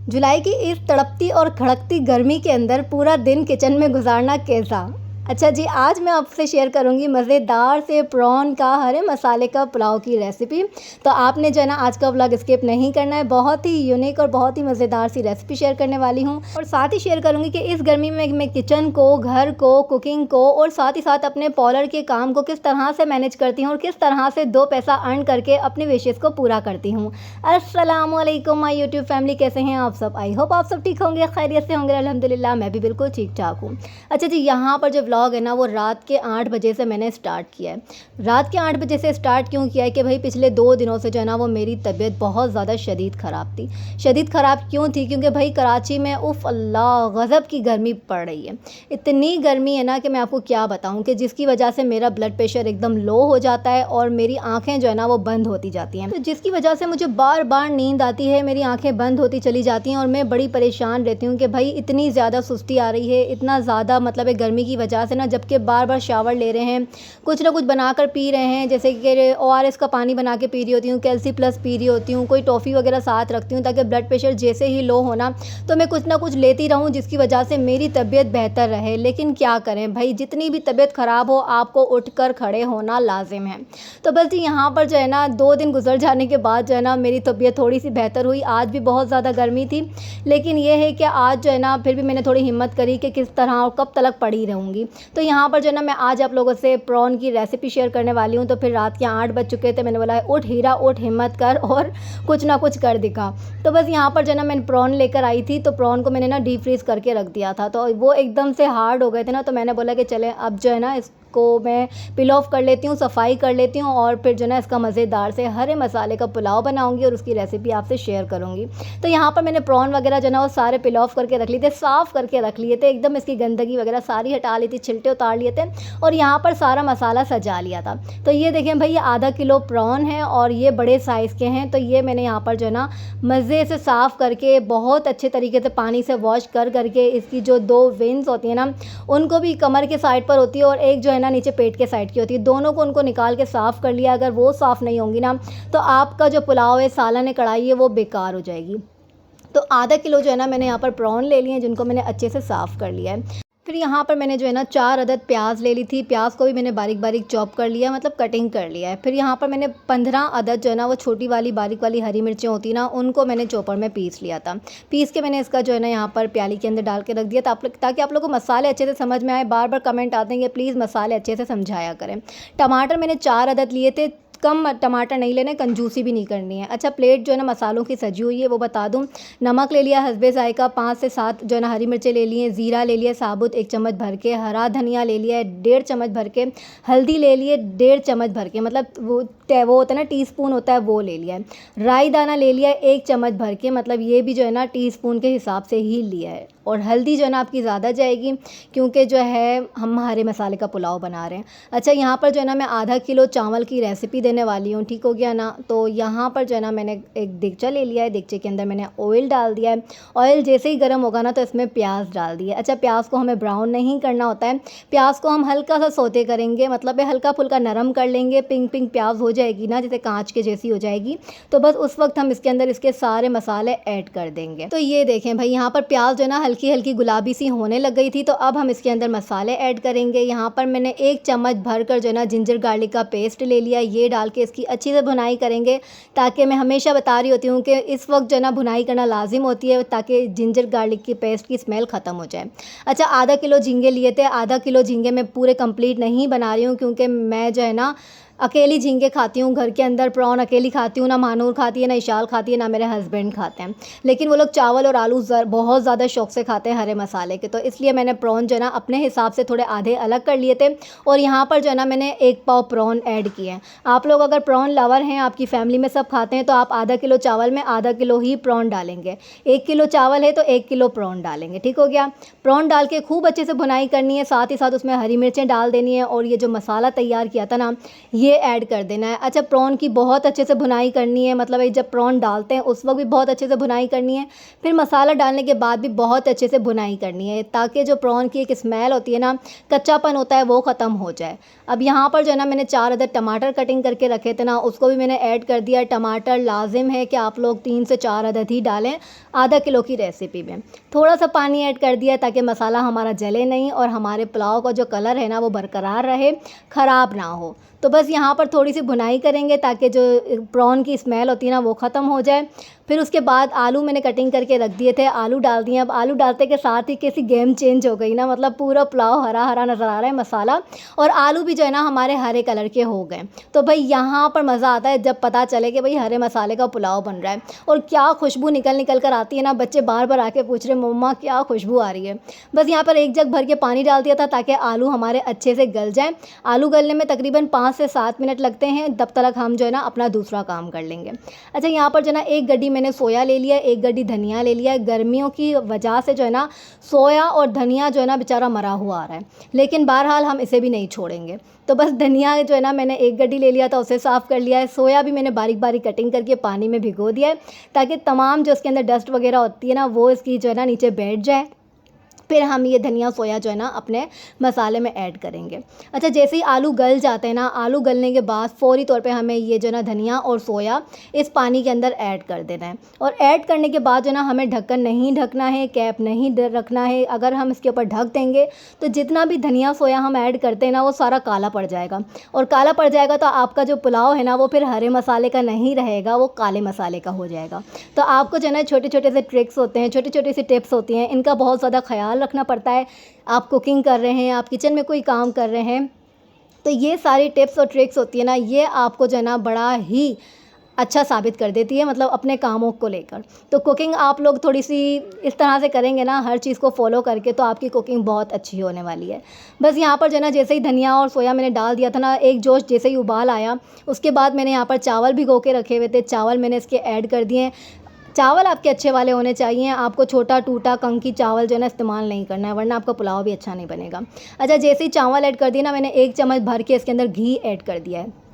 जुलाई की इस तड़पती और खड़कती गर्मी के अंदर पूरा दिन किचन में गुजारना कैसा। अच्छा जी, आज मैं आपसे शेयर करूंगी मज़ेदार से प्रॉन का हरे मसाले का पुलाव की रेसिपी। तो आपने जो है ना आज का व्लॉग स्किप नहीं करना है। बहुत ही यूनिक और बहुत ही मज़ेदार सी रेसिपी शेयर करने वाली हूं और साथ ही शेयर करूंगी कि इस गर्मी में मैं किचन को, घर को, कुकिंग को और साथ ही साथ अपने पार्लर के काम को किस तरह से मैनेज करती हूँ और किस तरह से 2 पैसा अर्न करके अपनी विशेज़ को पूरा करती हूँ। अस्सलाम वालेकुम माय यूट्यूब फैमिली, कैसे हैं आप सब। आई होप आप सब ठीक होंगे, खैरियत से होंगे। अल्हम्दुलिल्लाह मैं भी बिल्कुल ठीक ठाक हूँ। अच्छा जी, यहाँ पर जो व्लॉग है ना वो रात के 8 बजे से मैंने स्टार्ट किया है। रात के 8 बजे से स्टार्ट क्यों किया है कि भाई पिछले 2 दिनों से जो है ना वो मेरी तबीयत बहुत ज़्यादा शदीद ख़राब थी। शदीद ख़राब क्यों थी? क्योंकि भाई कराची में उफ़ अल्लाह गज़ब की गर्मी पड़ रही है। इतनी गर्मी है ना कि मैं आपको क्या बताऊँ, कि जिसकी वजह से मेरा ब्लड प्रेशर एकदम लो हो जाता है और मेरी आँखें जो है ना वो बंद होती जाती हैं। तो जिसकी वजह से मुझे बार बार नींद आती है, मेरी आँखें बंद होती चली जाती हैं और मैं बड़ी परेशान रहती हूँ कि भाई इतनी ज़्यादा सुस्ती आ रही है, इतना ज़्यादा मतलब गर्मी की वजह से ना, जबकि बार बार शावर ले रहे हैं, कुछ ना कुछ बनाकर पी रहे हैं, जैसे कि ORS का पानी बना के पी रही होती हूँ, कैल्सी प्लस पी रही होती हूँ, कोई टॉफ़ी वगैरह साथ रखती हूँ ताकि ब्लड प्रेशर जैसे ही लो होना तो मैं कुछ ना कुछ लेती रहूँ जिसकी वजह से मेरी तबीयत बेहतर रहे। लेकिन क्या करें भाई, जितनी भी तबीयत ख़राब हो आपको उठकर खड़े होना लाजिम है। तो बस जी यहाँ पर जो है ना 2 दिन गुजर जाने के बाद जो है ना मेरी तबीयत थोड़ी सी बेहतर हुई। आज भी बहुत ज़्यादा गर्मी थी, लेकिन ये है कि आज जो है ना फिर भी मैंने थोड़ी हिम्मत करी कि किस तरह और कब तक पड़ी रहूँगी। तो यहाँ पर जो है ना मैं आज आप लोगों से प्रॉन की रेसिपी शेयर करने वाली हूँ। तो फिर रात के 8 बज चुके थे, मैंने बोला उठ हीरा उठ, हिम्मत कर और कुछ ना कुछ कर दिखा। तो बस यहाँ पर जो है ना मैंने प्रॉन लेकर आई थी, तो प्रॉन को मैंने ना डीप फ्रीज़ करके रख दिया था, तो वो एकदम से हार्ड हो गए थे ना, तो मैंने बोला कि चले अब जो है ना इसको मैं पिल ऑफ कर लेती हूँ, सफाई कर लेती हूँ और फिर जो है ना इसका मज़ेदार से हरे मसाले का पुलाव बनाऊँगी और उसकी रेसिपी आपसे शेयर करूँगी। तो यहाँ पर मैंने प्रॉन वगैरह जो है ना वो सारे पिल ऑफ करके रख लिए थे, साफ़ करके रख लिए थे, एकदम इसकी गंदगी वगैरह सारी हटा ली थी, छिलटे उतार लिए थे और यहाँ पर सारा मसाला सजा लिया था। तो ये देखें भाई, ये आधा किलो प्रॉन है और ये बड़े साइज़ के हैं। तो ये मैंने यहाँ पर जो है ना मज़े से साफ़ करके बहुत अच्छे तरीके से पानी से वॉश करके इसकी जो 2 वेन्स होती हैं ना, उनको भी कमर के साइड पर होती है और एक जो है ना नीचे पेट के साइड की होती है, दोनों को उनको निकाल के साफ़ कर लिया। अगर वो साफ़ नहीं होंगी ना तो आपका जो पुलाव है, सालन कढ़ाई है, वो बेकार हो जाएगी। तो आधा किलो जो है ना मैंने यहाँ पर प्रॉन ले लिए हैं जिनको मैंने अच्छे से साफ़ कर लिया है। फिर यहाँ पर मैंने जो है ना 4 अदद प्याज ले ली थी, प्याज को भी मैंने बारीक बारीक चॉप कर लिया, मतलब कटिंग कर लिया है। फिर यहाँ पर मैंने 15 अदद जो है ना वो छोटी वाली बारीक वाली हरी मिर्चें होती ना, उनको मैंने चॉपर में पीस लिया था। पीस के मैंने इसका जो है ना यहाँ पर प्याली के अंदर डाल के रख दिया था, ताकि आप लोगों को मसाले अच्छे से समझ में आए। बार बार कमेंट आते हैं कि प्लीज़ मसाले अच्छे से समझाया करें। टमाटर मैंने 4 अदद लिए थे, कम टमाटर नहीं लेने, कंजूसी भी नहीं करनी है। अच्छा, प्लेट जो है ना मसालों की सजी हुई है वो बता दूं। नमक ले लिया हस्बे ज़ायका, 5 से 7 जो है ना हरी मिर्चें ले ली हैं, ज़ीरा ले लिया साबुत 1 चम्मच भर के, हरा धनिया ले लिया है 1.5 चम्मच भर के, हल्दी ले लिए 1.5 चम्मच भर के, मतलब वो होता है ना टीस्पून होता है, वो ले लिया है। राई दाना ले लिया है 1 चम्मच भर के, मतलब ये भी जो है ना टीस्पून के हिसाब से ही लिया है। और हल्दी जो है ना आपकी ज़्यादा जाएगी क्योंकि जो है हम हरे मसाले का पुलाव बना रहे हैं। अच्छा, यहाँ पर जो है ना मैं आधा किलो चावल की रेसिपी देने वाली हूँ, ठीक हो गया ना। तो यहाँ पर जो है ना मैंने एक देगचा ले लिया है, देगचे के अंदर मैंने ऑयल डाल दिया है। ऑयल जैसे ही गर्म होगा ना तो इसमें प्याज डाल दिया। अच्छा, प्याज को हमें ब्राउन नहीं करना होता है, प्याज को हम हल्का सा सौते करेंगे, मतलब हल्का फुल्का नरम कर लेंगे। पिंक पिंक प्याज हो जाएगी ना, जैसे कांच के जैसी हो जाएगी, तो बस उस वक्त हम इसके अंदर इसके सारे मसाले ऐड कर देंगे। तो ये देखें भाई, यहाँ पर प्याज जो है ना हल्की हल्की गुलाबी सी होने लग गई थी, तो अब हम इसके अंदर मसाले ऐड करेंगे। यहाँ पर मैंने 1 चम्मच भर कर जो है ना जिंजर गार्लिक का पेस्ट ले लिया, ये डाल के इसकी अच्छी से भुनाई करेंगे। ताकि मैं हमेशा बता रही होती हूँ कि इस वक्त जो है ना भुनाई करना लाजिम होती है ताकि जिंजर गार्लिक की पेस्ट की स्मेल ख़त्म हो जाए। अच्छा, आधा किलो झींगे लिए थे, आधा किलो झींगे मैं पूरे कंप्लीट नहीं बना रही हूँ क्योंकि मैं जो है ना अकेली झींगे खाती हूँ घर के अंदर, प्रॉन अकेली खाती हूँ, ना मानूर खाती है, ना इशाल खाती है, ना मेरे हस्बैंड खाते हैं। लेकिन वो लोग चावल और आलू बहुत ज़्यादा शौक से खाते हैं हरे मसाले के, तो इसलिए मैंने प्रॉन जो है ना अपने हिसाब से थोड़े आधे अलग कर लिए थे और यहाँ पर जो है ना मैंने 1 पाव प्रॉन ऐड किए हैं। आप लोग अगर प्रॉन लवर हैं, आपकी फैमिली में सब खाते हैं, तो आप आधा किलो चावल में आधा किलो ही प्रॉन डालेंगे। 1 किलो चावल है तो 1 किलो प्रॉन डालेंगे, ठीक हो गया। प्रॉन डाल के खूब अच्छे से भुनाई करनी है, साथ ही साथ उसमें हरी मिर्चें डाल देनी है और ये जो मसाला तैयार किया था ना, ये ऐड कर देना है। अच्छा, प्रॉन की बहुत अच्छे से भुनाई करनी है, मतलब ये जब प्रॉन डालते हैं उस वक्त भी बहुत अच्छे से भुनाई करनी है, फिर मसाला डालने के बाद भी बहुत अच्छे से भुनाई करनी है, ताकि जो प्रॉन की एक स्मेल होती है ना, कच्चापन होता है, वो ख़त्म हो जाए। अब यहाँ पर जो है ना मैंने 4 अदद टमाटर कटिंग करके रखे थे ना, उसको भी मैंने ऐड कर दिया। टमाटर लाजिम है कि आप लोग 3 से 4 अदद ही डालें आधा किलो की रेसिपी में। थोड़ा सा पानी ऐड कर दिया ताकि मसाला हमारा जले नहीं और हमारे पुलाव का जो कलर है ना वो बरकरार रहे, ख़राब ना हो। तो बस यहाँ पर थोड़ी सी भुनाई करेंगे ताकि जो प्रॉन की स्मेल होती है ना वो ख़त्म हो जाए। फिर उसके बाद आलू मैंने कटिंग करके रख दिए थे, आलू डाल दिए। अब आलू डालते के साथ ही कैसी गेम चेंज हो गई ना, मतलब पूरा पुलाव हरा हरा नज़र आ रहा है मसाला, और आलू भी जो है ना हमारे हरे कलर के हो गए। तो भाई यहाँ पर मज़ा आता है जब पता चले कि भाई हरे मसाले का पुलाव बन रहा है, और क्या खुशबू निकल कर आती है ना। बच्चे बार बार आके पूछ रहे मम्मा क्या खुशबू आ रही है। बस यहाँ पर 1 जग भर के पानी डाल दिया था ताकि आलू हमारे अच्छे से गल जाए। आलू गलने में तकरीबन 5 से 7 मिनट लगते हैं, तब तक हम जो है ना अपना दूसरा काम कर लेंगे। अच्छा, यहाँ पर जो है ना 1 गड्डी मैंने सोया ले लिया, 1 गड्डी धनिया ले लिया। गर्मियों की वजह से जो है ना सोया और धनिया जो है ना बेचारा मरा हुआ आ रहा है, लेकिन बहरहाल हम इसे भी नहीं छोड़ेंगे। तो बस धनिया जो है ना मैंने 1 गड्डी ले लिया था, उसे साफ़ कर लिया है। सोया भी मैंने बारीक बारीक कटिंग करके पानी में भिगो दिया है ताकि तमाम जो इसके अंदर डस्ट वगैरह होती है ना वो इसकी जो है ना नीचे बैठ जाए। फिर हम ये धनिया सोया जो है ना अपने मसाले में ऐड करेंगे। अच्छा, जैसे ही आलू गल जाते हैं ना, आलू गलने के बाद फ़ौरी तौर पे हमें ये जो है ना धनिया और सोया इस पानी के अंदर ऐड कर देना है। और ऐड करने के बाद जो है ना हमें ढक्कन नहीं ढकना है, कैप नहीं रखना है। अगर हम इसके ऊपर ढक देंगे तो जितना भी धनिया सोया हम ऐड करते हैं ना वो सारा काला पड़ जाएगा, और काला पड़ जाएगा तो आपका जो पुलाव है ना वो फिर हरे मसाले का नहीं रहेगा, वो काले मसाले का हो जाएगा। तो आपको जो है ना छोटे छोटे से ट्रिक्स होते हैं, छोटी छोटी सी टिप्स होती हैं, इनका बहुत ज़्यादा ख्याल रखना पड़ता है। आप कुकिंग कर रहे हैं, आप किचन में कोई काम कर रहे हैं, तो ये सारी टिप्स और ट्रिक्स होती है ना, ये आपको जो है ना बड़ा ही अच्छा साबित कर देती है, मतलब अपने कामों को लेकर। तो कुकिंग आप लोग थोड़ी सी इस तरह से करेंगे ना, हर चीज़ को फॉलो करके, तो आपकी कुकिंग बहुत अच्छी होने वाली है। बस यहाँ पर जो है ना जैसे ही धनिया और सोया मैंने डाल दिया था ना, एक जोश जैसे ही उबाल आया, उसके बाद मैंने यहाँ पर चावल भिगो के रखे हुए थे, चावल मैंने इसके ऐड कर दिए। चावल आपके अच्छे वाले होने चाहिए, आपको छोटा टूटा कंकी चावल जो है ना इस्तेमाल नहीं करना है, वरना आपका पुलाव भी अच्छा नहीं बनेगा। अच्छा, जैसे ही चावल ऐड कर दिया ना, मैंने 1 चम्मच भर के इसके अंदर घी ऐड कर दिया है।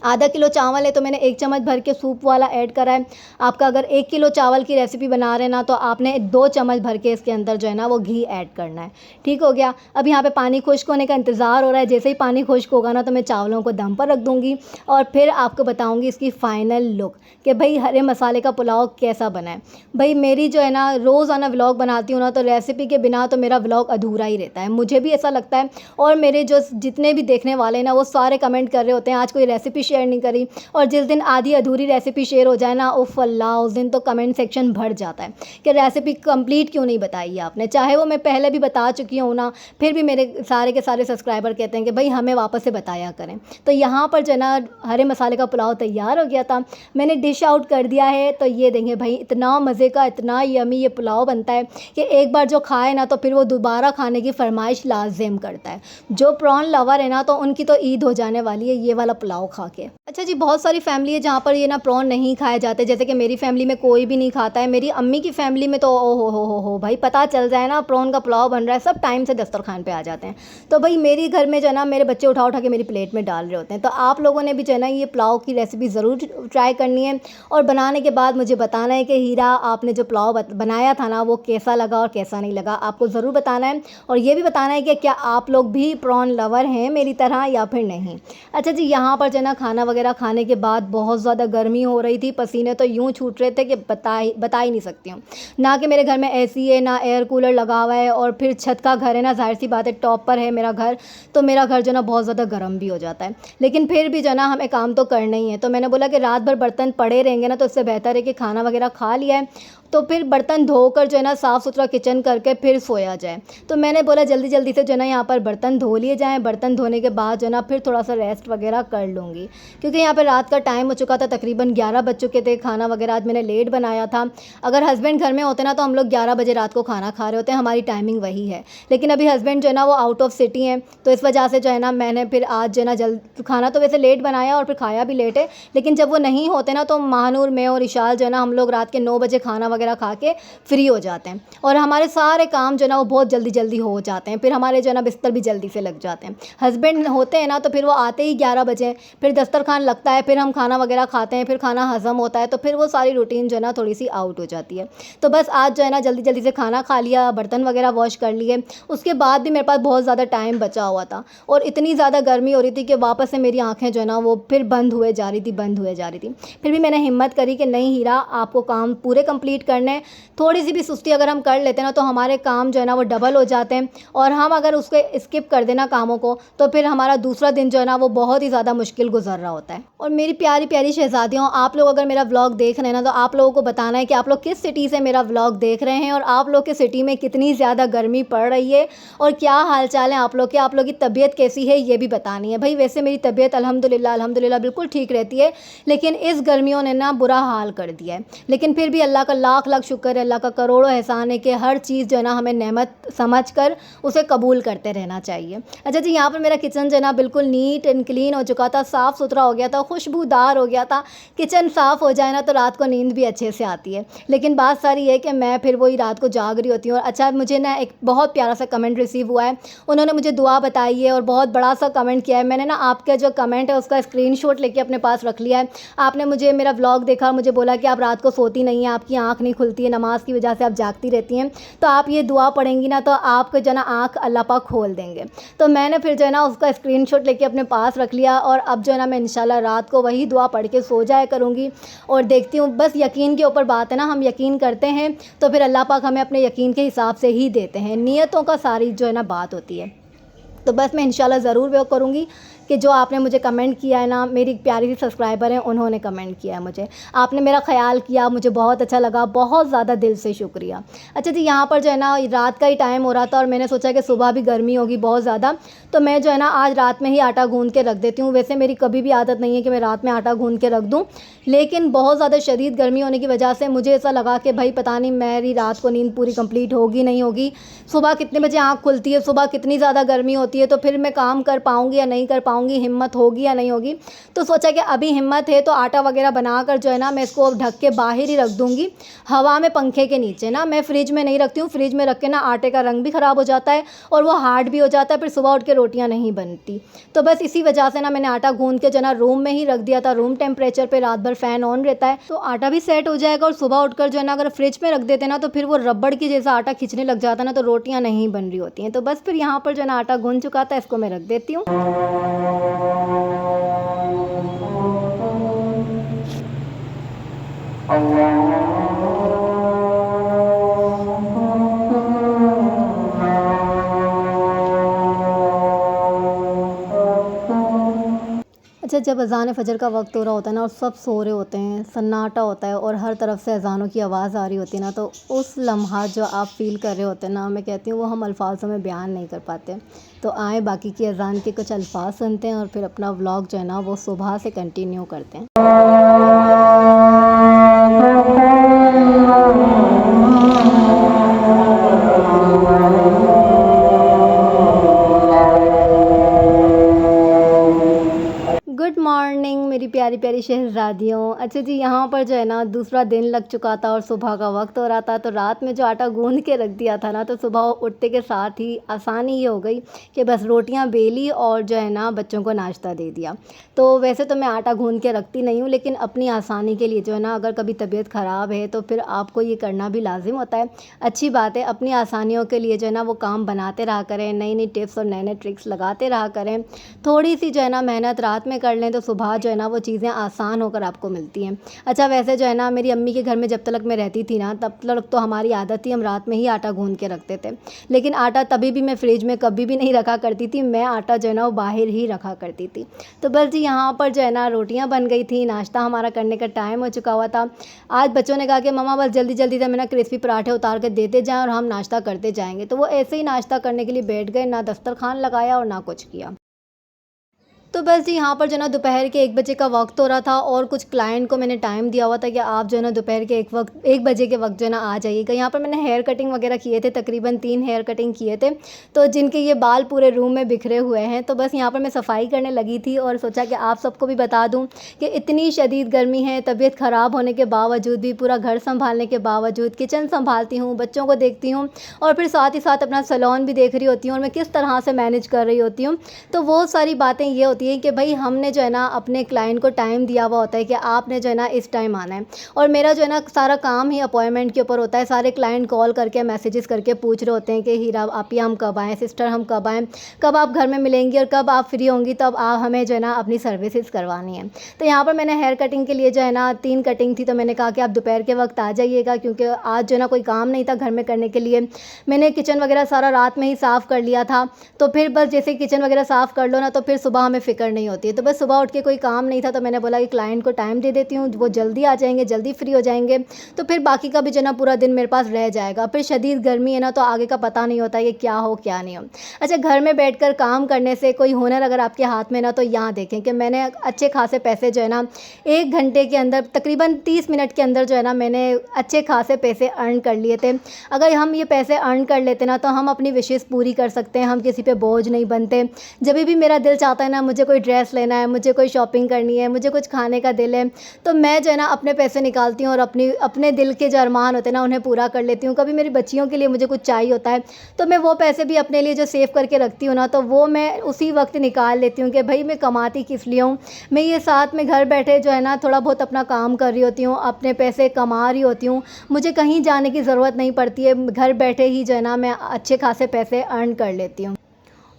आधा किलो चावल है तो मैंने 1 चम्मच भर के सूप वाला ऐड करा है। आपका अगर 1 किलो चावल की रेसिपी बना रहे हैं ना, तो आपने 2 चम्मच भर के इसके अंदर जो है ना वो घी ऐड करना है। ठीक हो गया। अब यहाँ पे पानी खुश्क होने का इंतज़ार हो रहा है। जैसे ही पानी खुश्क होगा ना तो मैं चावलों को दम पर रख दूँगी और फिर आपको बताऊँगी इसकी फ़ाइनल लुक कि भाई हरे मसाले का पुलाव कैसा बना है। भाई मेरी जो है ना रोज़ाना व्लॉग बनाती हूँ ना, तो रेसिपी के बिना तो मेरा व्लॉग अधूरा ही रहता है, मुझे भी ऐसा लगता है। और मेरे जो जितने भी देखने वाले हैं ना वो सारे कमेंट कर रहे होते हैं आज कोई रेसिपी शेयर नहीं करी, और जिस दिन आधी अधूरी रेसिपी शेयर हो जाए ना, उफ़ अल्लाह, उस दिन तो कमेंट सेक्शन भर जाता है कि रेसिपी कंप्लीट क्यों नहीं बताई आपने। चाहे वो मैं पहले भी बता चुकी हूँ ना, फिर भी मेरे सारे के सारे सब्सक्राइबर कहते हैं कि भाई हमें वापस से बताया करें। तो यहाँ पर जो है ना हरे मसाले का पुलाव तैयार हो गया था, मैंने डिश आउट कर दिया है। तो ये देखें भाई, इतना मज़े का, इतना यमी ये पुलाव बनता है कि एक बार जो खाए ना तो फिर वो दोबारा खाने की फरमाइश लाजिम करता है। जो प्रॉन लवर है ना, तो उनकी तो ईद हो जाने वाली है ये वाला पुलाव खा के। अच्छा जी, बहुत सारी फैमिली है जहाँ पर ये ना प्रॉन नहीं खाए जाते, जैसे कि मेरी फैमिली में कोई भी नहीं खाता है। मेरी अम्मी की फैमिली में तो ओ हो भाई, पता चल जाए ना प्रॉन का पुलाव बन रहा है, सब टाइम से दस्तरखान पे आ जाते हैं। तो भाई मेरी घर में जो है ना मेरे बच्चे उठा उठा के मेरी प्लेट में डाल रहे होते हैं। तो आप लोगों ने भी जो है ना ये पुलाव की रेसिपी ज़रूर ट्राई करनी है, और बनाने के बाद मुझे बताना है कि हीरा आपने जो पुलाव बनाया था ना वो कैसा लगा और कैसा नहीं लगा, आपको ज़रूर बताना है। और ये भी बताना है कि क्या आप लोग भी प्रॉन लवर हैं मेरी तरह या फिर नहीं। अच्छा जी, यहाँ पर जो है ना खाना वगैरह खाने के बाद बहुत ज़्यादा गर्मी हो रही थी, पसीने तो यूँ छूट रहे थे कि बता ही नहीं सकती हूँ। ना कि मेरे घर में एसी है, ना एयर कूलर लगा हुआ है, और फिर छत का घर है ना, जाहिर सी बात है टॉप पर है मेरा घर, तो मेरा घर जो है ना बहुत ज़्यादा गर्म भी हो जाता है। लेकिन फिर भी जो है ना हमें काम तो करना ही है। तो मैंने बोला कि रात भर बर्तन पड़े रहेंगे ना, तो इससे बेहतर है कि खाना वगैरह खा लिया है तो फिर बर्तन धोकर जो है ना साफ़ सुथरा किचन करके फिर सोया जाए। तो मैंने बोला जल्दी जल्दी से जो है ना यहाँ पर बर्तन धो लिए जाएँ। बर्तन धोने के बाद जो है ना फिर थोड़ा सा रेस्ट वगैरह कर लूँगी, क्योंकि यहाँ पर रात का टाइम हो चुका था, तकरीबन 11 बज चुके थे। खाना वगैरह आज मैंने लेट बनाया था। अगर हस्बैंड घर में होते ना तो हम लोग 11 बजे रात को खाना खा रहे होते हैं, हमारी टाइमिंग वही है। लेकिन अभी हस्बैंड जो है ना वो आउट ऑफ सिटी हैं, तो इस वजह से जो है ना मैंने फिर आज जो है ना जल्द खाना तो वैसे लेट बनाया और फिर खाया भी लेट है। लेकिन जब वो नहीं होते ना तो महानूर, मैं और इशाल जो है ना हम लोग रात के 9 बजे खाना वगैरह वगैरह खा के फ्री हो जाते हैं और हमारे सारे काम जो है ना वो बहुत जल्दी जल्दी हो जाते हैं। फिर हमारे जो है ना बिस्तर भी जल्दी से लग जाते हैं। हस्बैंड होते हैं ना तो फिर वो आते ही 11 बजे, फिर दस्तरखान लगता है, फिर हम खाना वगैरह खाते हैं, फिर खाना हज़म होता है, तो फिर वो सारी रूटीन जो है ना थोड़ी सी आउट हो जाती है। तो बस आज जो है ना जल्दी जल्दी से खाना खा लिया, बर्तन वगैरह वॉश कर लिए। उसके बाद भी मेरे पास बहुत ज़्यादा टाइम बचा हुआ था और इतनी ज़्यादा गर्मी हो रही थी कि वापस से मेरी आँखें जो है ना वो फिर बंद हुए जा रही थी। फिर भी मैंने हिम्मत करी कि नहीं हीरा, आपको काम पूरे कंप्लीट करने हैं। थोड़ी सी भी सुस्ती अगर हम कर लेते हैं ना तो हमारे काम जो है ना वो डबल हो जाते हैं और हम अगर उसके स्किप कर देना कामों को तो फिर हमारा दूसरा दिन जो है ना वो बहुत ही ज़्यादा मुश्किल गुजर रहा होता है। और मेरी प्यारी प्यारी शहज़ादियों, आप लोग अगर मेरा व्लॉग देख रहे हैं ना तो आप लोगों को बताना है कि आप लोग किस सिटी से मेरा व्लॉग देख रहे हैं और आप लोग के सिटी में कितनी ज़्यादा गर्मी पड़ रही है और क्या हाल चाल है आप लोग के, आप लोग की तबीयत कैसी है ये भी बतानी है। भाई वैसे मेरी तबीयत अल्हम्दुलिल्लाह बिल्कुल ठीक रहती है, लेकिन इस गर्मियों ने ना बुरा हाल कर दिया है। लेकिन फिर भी अल्लाह का लाख लाख शुक्र है, अल्लाह का करोड़ों एहसान है कि हर चीज़ जो है ना हमें नेमत समझ कर उसे कबूल करते रहना चाहिए। अच्छा जी, यहाँ पर मेरा किचन जो है ना बिल्कुल नीट एंड क्लीन हो चुका था, साफ़ सुथरा हो गया था, खुशबूदार हो गया था। किचन साफ़ हो जाए ना तो रात को नींद भी अच्छे से आती है। लेकिन बात सारी है कि मैं फिर वही रात को जाग रही होती हूँ। और अच्छा, मुझे ना एक बहुत प्यारा सा कमेंट रिसीव हुआ है, उन्होंने मुझे दुआ बताई है और बहुत बड़ा सा कमेंट किया है। मैंने ना आपका जो कमेंट है उसका स्क्रीनशॉट लेके अपने पास रख लिया है। आपने मुझे मेरा व्लॉग देखा, मुझे बोला कि आप रात को सोती नहीं हैं, आपकी आँख नहीं खुलती है, नमाज़ की वजह से आप जागती रहती हैं, तो आप ये दुआ पढ़ेंगी ना तो आपको जो है ना आँख अल्लाह पाक खोल देंगे। तो मैंने फिर जो है ना उसका स्क्रीनशॉट लेके अपने पास रख लिया और अब जो है ना मैं इंशाल्लाह रात को वही दुआ पढ़ के सो जाया करूँगी। और देखती हूँ, बस यकीन के ऊपर बात है ना, हम यकीन करते हैं तो फिर अल्लाह पाक हमें अपने यकीन के हिसाब से ही देते हैं। नियतों का सारी जो है ना बात होती है। तो बस मैं इंशाल्लाह ज़रूर वो करूँगी कि जो आपने मुझे कमेंट किया है ना, मेरी प्यारी सी सब्सक्राइबर हैं उन्होंने कमेंट किया है मुझे, आपने मेरा ख्याल किया, मुझे बहुत अच्छा लगा, बहुत ज़्यादा दिल से शुक्रिया। अच्छा जी, यहाँ पर जो है ना रात का ही टाइम हो रहा था और मैंने सोचा कि सुबह भी गर्मी होगी बहुत ज़्यादा, तो मैं जो है ना आज रात में ही आटा गूँध के रख देती हूँ। वैसे मेरी कभी भी आदत नहीं है कि मैं रात में आटा गूँध के रख दूँ, लेकिन बहुत ज़्यादा शदीद गर्मी होने की वजह से मुझे ऐसा लगा कि भाई पता नहीं मेरी रात को नींद पूरी कंप्लीट होगी नहीं होगी, सुबह कितने बजे आँख खुलती है, सुबह कितनी ज़्यादा गर्मी होती है, तो फिर मैं काम कर पाऊँगी या नहीं कर पाऊँगी, हिम्मत होगी या नहीं होगी। तो सोचा कि अभी हिम्मत है तो आटा वगैरह बनाकर जो है ना मैं इसको ढक के बाहर ही रख दूँगी, हवा में, पंखे के नीचे ना। मैं फ्रिज में नहीं रखती हूँ, फ्रिज में रख के ना आटे का रंग भी ख़राब हो जाता है और वो हार्ड भी हो जाता है, फिर सुबह उठ के रोटियाँ नहीं बनती। तो बस इसी वजह से ना मैंने आटा गूँध के जो है ना रूम में ही रख दिया था। रूम टेम्परेचर पे रात भर फ़ैन ऑन रहता है तो आटा भी सेट हो जाएगा और सुबह उठकर जो है ना अगर फ्रिज में रख देते ना तो फिर वो रबड़ की जैसा आटा खींचने लग जाता ना तो रोटियाँ नहीं बन रही होती हैं। तो बस फिर यहाँ पर जो है ना आटा गूँध चुका था, इसको मैं रख देती हूँ। अच्छा, जब अज़ान फ़जर का वक्त हो रहा होता है ना और सब सो रहे होते हैं, सन्नाटा होता है और हर तरफ से अज़ानों की आवाज़ आ रही होती है ना, तो उस लम्हा जो आप फ़ील कर रहे होते हैं ना, मैं कहती हूँ वो हम अल्फाज़ों में बयान नहीं कर पाते। तो आए बाकी की अज़ान के कुछ अल्फाज सुनते हैं और फिर अपना व्लॉग जो है ना वो सुबह से कंटिन्यू करते हैं। गुड मॉर्निंग मेरी प्यारी प्यारी शहज़ादियों। अच्छा जी, यहाँ पर जो है ना दूसरा दिन लग चुका था और सुबह का वक्त हो रहा था, तो रात में जो आटा गूंद के रख दिया था ना तो सुबह उठते के साथ ही आसानी ये हो गई कि बस रोटियाँ बेली और जो है ना बच्चों को नाश्ता दे दिया। तो वैसे तो मैं आटा गूंद के रखती नहीं हूँ, लेकिन अपनी आसानी के लिए जो है ना अगर कभी तबीयत ख़राब है तो फिर आपको ये करना भी लाजिम होता है। अच्छी बात है, अपनी आसानियों के लिए जो है ना वो काम बनाते रहा करें, नई नई टिप्स और नए नए ट्रिक्स लगाते रहा करें। थोड़ी सी जो है ना मेहनत रात में कर लें तो सुबह जो है ना वो चीज़ें आसान होकर आपको मिलती हैं। अच्छा, वैसे जो है ना मेरी अम्मी के घर में जब तक मैं रहती थी ना तब तक तो हमारी आदत थी हम रात में ही आटा गूंद के रखते थे, लेकिन आटा तभी भी मैं फ्रिज में कभी भी नहीं रखा करती थी, मैं आटा जो है ना वो बाहर ही रखा करती थी। तो बस जी, यहाँ पर जो है ना रोटियाँ बन गई थी, नाश्ता हमारा करने का टाइम हो चुका हुआ था। आज बच्चों ने कहा कि मम्मा बस जल्दी जल्दी से मैंने क्रिस्पी पराठे उतार के देते जाएँ और हम नाश्ता करते जाएँगे। तो वो ऐसे ही नाश्ता करने के लिए बैठ गए, ना दस्तरखान लगाया और ना कुछ किया। तो बस जी यहाँ पर जो है ना दोपहर के 1 बजे का वक़्त हो रहा था और कुछ क्लाइंट को मैंने टाइम दिया हुआ था कि आप जो है ना दोपहर के 1 बजे के वक़्त जो है ना आ जाइएगा। यहाँ पर मैंने हेयर कटिंग वग़ैरह किए थे, तकरीबन 3 हेयर कटिंग किए थे, तो जिनके ये बाल पूरे रूम में बिखरे हुए हैं। तो बस यहाँ पर मैं सफाई करने लगी थी और सोचा कि आप सबको भी बता दूँ कि इतनी शदीद गर्मी है, तबीयत ख़राब होने के बावजूद भी, पूरा घर सँभालने के बावजूद, किचन सँभालती हूँ, बच्चों को देखती हूँ और फिर साथ ही साथ अपना सैलून भी देख रही होती हूँ और मैं किस तरह से मैनेज कर रही होती हूँ। तो वो सारी बातें ये होती हैं कि भाई हमने जो है ना अपने क्लाइंट को टाइम दिया हुआ होता है कि आपने जो है ना इस टाइम आना है, और मेरा जो है ना सारा काम ही अपॉइंटमेंट के ऊपर होता है। सारे क्लाइंट कॉल करके मैसेजेस करके पूछ रहे होते हैं कि हीरा आपी हम कब आएँ, सिस्टर हम कब आएँ, कब आप घर में मिलेंगी और कब आप फ्री होंगी, तब आप हमें जो है ना अपनी सर्विसेज करवानी है। तो यहाँ पर मैंने हेयर कटिंग के लिए जो है ना 3 कटिंग थी, तो मैंने कहा कि आप दोपहर के वक्त आ जाइएगा, क्योंकि आज जो है ना कोई काम नहीं था घर में करने के लिए। मैंने किचन वगैरह सारा रात में ही साफ़ कर लिया था, तो फिर बस जैसे किचन वगैरह साफ़ कर लो ना, तो फिर सुबह हमें फ़िक्र नहीं होती है। तो बस सुबह उठ के कोई काम नहीं था, तो मैंने बोला कि क्लाइंट को टाइम दे देती हूँ, वो जल्दी आ जाएंगे, जल्दी फ्री हो जाएंगे, तो फिर बाकी का भी जो है ना पूरा दिन मेरे पास रह जाएगा। फिर शदीद गर्मी है ना, तो आगे का पता नहीं होता कि क्या हो क्या नहीं हो। अच्छा, घर में बैठकर काम करने से कोई हुनर अगर आपके हाथ में ना, तो यहाँ देखें कि मैंने अच्छे खासे पैसे जो है ना 1 घंटे के अंदर, तकरीबन 30 मिनट के अंदर जो है ना मैंने अच्छे खासे पैसे अर्न कर लिए थे। अगर हम ये पैसे अर्न कर लेते ना, तो हम अपनी विशेज़ पूरी कर सकते हैं, हम किसी पे बोझ नहीं बनते। जब भी मेरा दिल चाहता है ना, मुझे कोई ड्रेस लेना है, मुझे कोई शॉपिंग करनी है, मुझे कुछ खाने का दिल है, तो मैं जो है ना अपने पैसे निकालती हूँ और अपने दिल के जो अरमान होते हैं ना उन्हें पूरा कर लेती हूँ। कभी मेरी बच्चियों के लिए मुझे कुछ चाहिए होता है, तो मैं वो पैसे भी अपने लिए जो सेव करके रखती हूँ ना, तो वो मैं उसी वक्त निकाल लेती हूँ कि भाई मैं कमाती किस लिए हूँ। मैं ये साथ में घर बैठे जो है ना थोड़ा बहुत अपना काम कर रही होती हूँ, अपने पैसे कमा रही होती हूँ, मुझे कहीं जाने की ज़रूरत नहीं पड़ती है। घर बैठे ही जो है ना मैं अच्छे खासे पैसे अर्न कर लेती हूँ।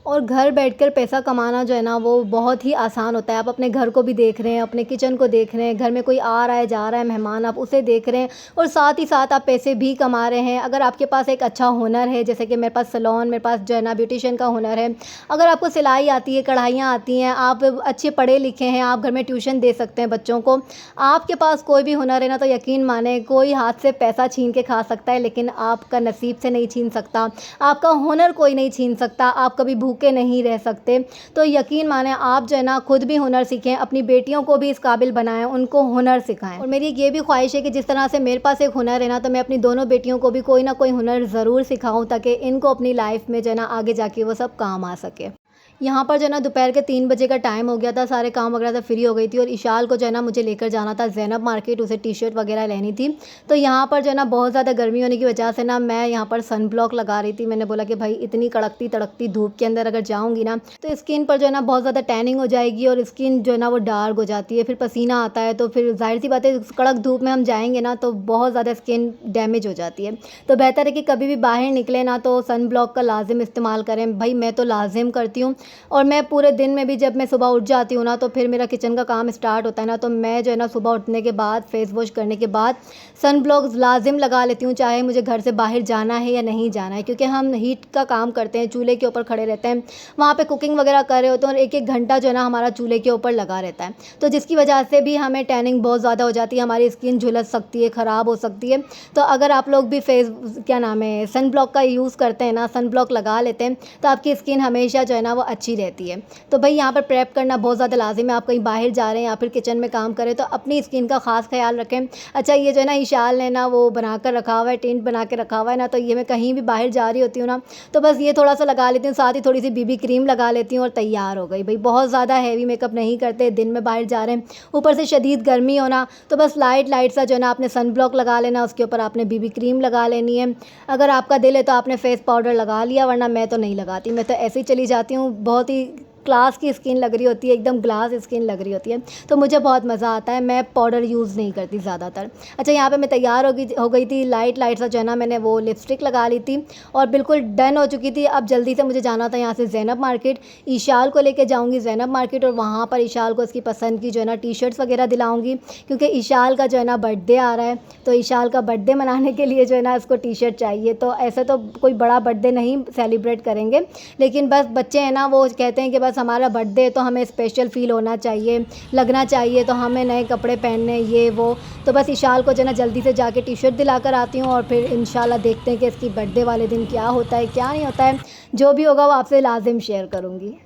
और घर बैठकर पैसा कमाना जो है ना वो बहुत ही आसान होता है। आप अपने घर को भी देख रहे हैं, अपने किचन को देख रहे हैं, घर में कोई आ रहा है जा रहा है मेहमान, आप उसे देख रहे हैं और साथ ही साथ आप पैसे भी कमा रहे हैं। अगर आपके पास एक अच्छा हुनर है, जैसे कि मेरे पास सैलून, मेरे पास जो है ना ब्यूटिशियन का हुनर है, अगर आपको सिलाई आती है, कढ़ाइयाँ आती हैं, आप अच्छे पढ़े लिखे हैं, आप घर में ट्यूशन दे सकते हैं बच्चों को, आपके पास कोई भी हुनर है ना, तो यकीन माने कोई हाथ से पैसा छीन के खा सकता है, लेकिन आपका नसीब से नहीं छीन सकता, आपका हुनर कोई नहीं छीन सकता, आप कभी भूखे नहीं रह सकते। तो यकीन माने आप जो है ना खुद भी हुनर सीखें, अपनी बेटियों को भी इस काबिल बनाएं, उनको हुनर सिखाएं। और मेरी ये भी ख्वाहिश है कि जिस तरह से मेरे पास एक हुनर है ना, तो मैं अपनी दोनों बेटियों को भी कोई ना कोई हुनर ज़रूर सिखाऊं, ताकि इनको अपनी लाइफ में जो है ना आगे जाके वो सब काम आ सके। यहाँ पर जो है ना दोपहर के 3 बजे का टाइम हो गया था, सारे काम वगैरह से फ्री हो गई थी और इशाल को जो है ना मुझे लेकर जाना था ज़ैनब मार्केट, उसे टी-शर्ट वगैरह लेनी थी। तो यहाँ पर जो है ना बहुत ज़्यादा गर्मी होने की वजह से ना मैं यहाँ पर सन ब्लॉक लगा रही थी। मैंने बोला कि भाई इतनी कड़कती तड़कती धूप के अंदर अगर जाऊँगी ना, तो स्किन पर जो है ना बहुत ज़्यादा टैनिंग हो जाएगी और स्किन जो है ना वो डार्क हो जाती है, फिर पसीना आता है, तो फिर ज़ाहिर सी बात है कड़क धूप में हम जाएंगे ना तो बहुत ज़्यादा स्किन डैमेज हो जाती है। तो बेहतर है कि कभी भी बाहर निकले ना तो सन ब्लॉक का लाजिम इस्तेमाल करें। भाई मैं तो लाजिम करती हूँ और मैं पूरे दिन में भी जब मैं सुबह उठ जाती हूँ ना, तो फिर मेरा किचन का काम स्टार्ट होता है ना, तो मैं जो है ना सुबह उठने के बाद फेस वॉश करने के बाद सन ब्लॉक लाजिम लगा लेती हूँ, चाहे मुझे घर से बाहर जाना है या नहीं जाना है, क्योंकि हम हीट का काम करते हैं, चूल्हे के ऊपर खड़े रहते हैं, वहाँ पे कुकिंग वगैरह कर रहे होते हैं और 1-1 घंटा जो है ना हमारा चूल्हे के ऊपर लगा रहता है, तो जिसकी वजह से भी हमें टैनिंग बहुत ज़्यादा हो जाती है, हमारी स्किन झुलस सकती है, ख़राब हो सकती है। तो अगर आप लोग भी सन ब्लॉक का यूज़ करते हैं ना, सन ब्लॉक लगा लेते हैं, तो आपकी स्किन हमेशा जो है ना वो अच्छी रहती है। तो भाई यहाँ पर प्रेप करना बहुत ज़्यादा लाजिम है। आप कहीं बाहर जा रहे हैं या फिर किचन में काम करें तो अपनी स्किन का ख़ास ख्याल रखें। अच्छा, ये जो है ना इशाल ने ना वो बना कर रखा हुआ है, टेंट बना के रखा हुआ है ना, तो ये मैं कहीं भी बाहर जा रही होती हूँ ना, तो बस ये थोड़ा सा लगा लेती हूँ, साथ ही थोड़ी सी बीबी क्रीम लगा लेती हूँ और तैयार हो गई। भाई बहुत ज़्यादा हैवी मेकअप नहीं करते, दिन में बाहर जा रहे हैं, ऊपर से शदीद गर्मी होना, तो बस लाइट सा जो है ना आपने सन ब्लॉक लगा लेना, उसके ऊपर आपने बीबी क्रीम लगा लेनी है। अगर आपका दिल है तो आपने फेस पाउडर लगा लिया, वरना मैं तो नहीं लगाती, मैं तो ऐसे ही चली जाती हूँ। बहुत ही क्लास की स्किन लग रही होती है, एकदम ग्लास स्किन लग रही होती है, तो मुझे बहुत मज़ा आता है। मैं पाउडर यूज़ नहीं करती ज़्यादातर। अच्छा, यहाँ पे मैं तैयार हो गई थी, लाइट सा जो है ना मैंने वो लिपस्टिक लगा ली थी और बिल्कुल डन हो चुकी थी। अब जल्दी से मुझे जाना था यहाँ से ज़ैनब मार्केट, ईशाल को लेके जाऊँगी ज़ैनब मार्केट और वहाँ पर ईशाल को इसकी पसंद की जो है ना टी-शर्ट्स वगैरह दिलाऊँगी, क्योंकि ईशाल का जो है ना बर्थडे आ रहा है, तो ईशाल का बर्थडे मनाने के लिए जो है ना इसको टी-शर्ट चाहिए। तो ऐसे तो कोई बड़ा बर्थडे नहीं सेलिब्रेट करेंगे, लेकिन बस बच्चे हैं ना वो कहते हैं कि बस हमारा बर्थडे तो हमें स्पेशल फ़ील होना चाहिए, लगना चाहिए, तो हमें नए कपड़े पहनने ये वो। तो बस इशाल को जो है ना जल्दी से जाके टी-शर्ट दिला कर आती हूँ और फिर इंशाल्लाह देखते हैं कि इसकी बर्थडे वाले दिन क्या होता है क्या नहीं होता है। जो भी होगा वो आपसे लाजिम शेयर करूँगी।